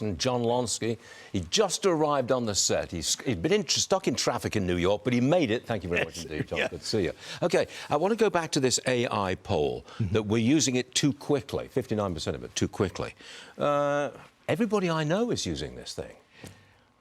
And John Lonski, he just arrived on the set. He'd been stuck in traffic in New York, but he made it. Thank you very much indeed, John. Yeah. Good to see you. OK, I want to go back to this AI poll, that we're using it too quickly, 59% of it too quickly. Everybody I know is using this thing.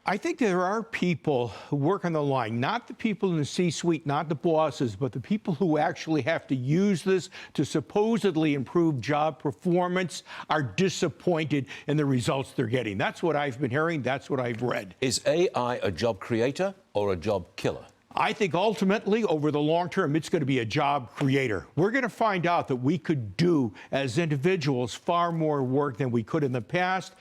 I think there are people who work on the line, not the people in the C-suite, not the bosses, but the people who actually have to use this to supposedly improve job performance are disappointed in the results they're getting. That's what I've been hearing. That's what I've read. Is AI a job creator or a job killer? I think ultimately, over the long term, it's going to be a job creator. We're going to find out that we could do, as individuals, far more work than we could in the past.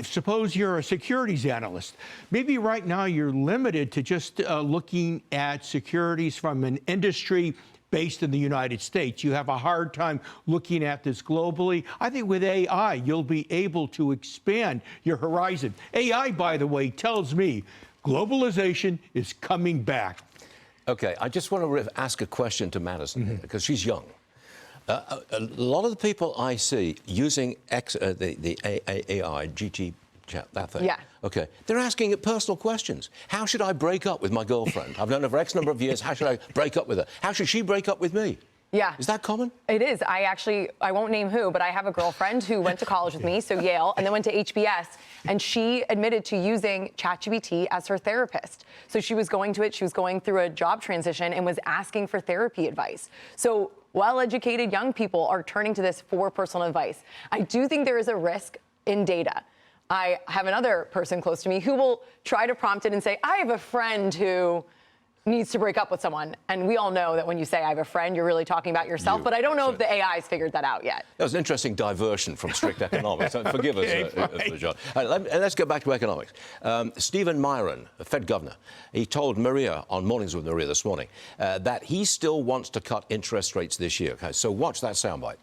Suppose you're a securities analyst. Maybe right now you're limited to just looking at securities from an industry based in the United States. You have a hard time looking at this globally. I think with AI, you'll be able to expand your horizon. AI, by the way, tells me globalization is coming back. OK, I just want to ask a question to Madison, because she's young. A lot of the people I see using the AI, GT chat, that thing. Yeah. OK, they're asking it personal questions. How should I break up with my girlfriend? I've known her for X number of years. How should I break up with her? How should she break up with me? Yeah. Is that common? It is. I won't name who, but I have a girlfriend who went to college with me, so Yale, and then went to HBS, and she admitted to using ChatGPT as her therapist. So she was going to it, she was going through a job transition and was asking for therapy advice. So well-educated young people are turning to this for personal advice. I do think there is a risk in data. I have another person close to me who will try to prompt it and say, I have a friend who needs to break up with someone. And we all know that when you say I have a friend, you're really talking about yourself. But I don't know if the AI's figured that out yet. That was an interesting diversion from strict economics. Forgive us, John. Let's go back to economics. Stephen Myron, the Fed governor, he told Maria on Mornings with Maria this morning that he still wants to cut interest rates this year. Okay, so watch that soundbite.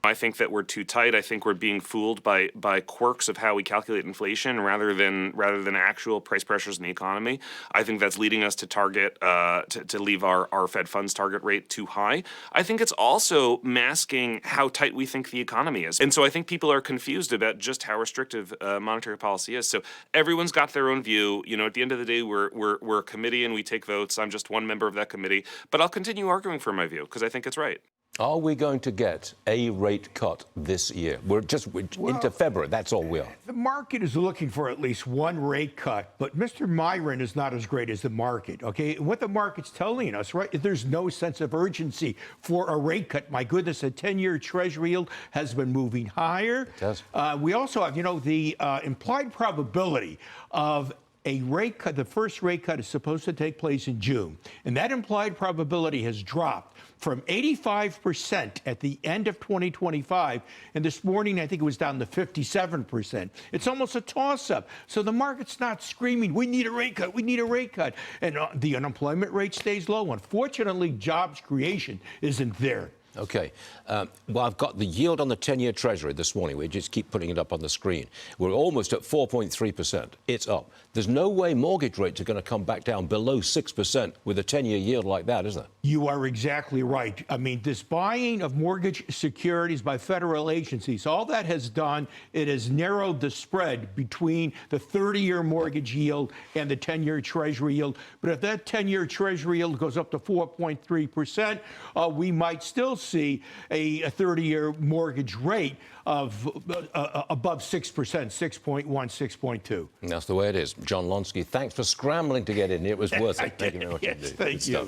I think that we're too tight. I think we're being fooled by quirks of how we calculate inflation rather than actual price pressures in the economy. I think that's leading us to target to leave our Fed funds target rate too high. I think it's also masking how tight we think the economy is, and so I think people are confused about just how restrictive monetary policy is. So everyone's got their own view. You know, at the end of the day, we're a committee and we take votes. I'm just one member of that committee, but I'll continue arguing for my view because I think it's right. Are we going to get a rate cut this year? We're into February. That's all we are. The market is looking for at least one rate cut, but Mr. Myron is not as great as the market, okay? What the market's telling us, right, there's no sense of urgency for a rate cut. My goodness, a 10-year Treasury yield has been moving higher. It does. We also have, you know, the implied probability of a rate cut, the first rate cut is supposed to take place in June, and that implied probability has dropped from 85% at the end of 2025, and this morning I think it was down to 57%. It's almost a toss-up. So the market's not screaming, we need a rate cut, we need a rate cut. And the unemployment rate stays low. Unfortunately, jobs creation isn't there. OK. Well, I've got the yield on the 10-year Treasury this morning. We just keep putting it up on the screen. We're almost at 4.3%. It's up. There's no way mortgage rates are going to come back down below 6% with a 10-year yield like that, is there? You are exactly right. I mean, this buying of mortgage securities by federal agencies, all that has done, it has narrowed the spread between the 30-year mortgage yield and the 10-year Treasury yield. But if that 10-year Treasury yield goes up to 4.3%, we might still see a 30-year mortgage rate of above 6%, 6.1, 6.2. And that's the way it is. John Lonski, thanks for scrambling to get in. It was worth it. Thank you very much indeed. Thank you.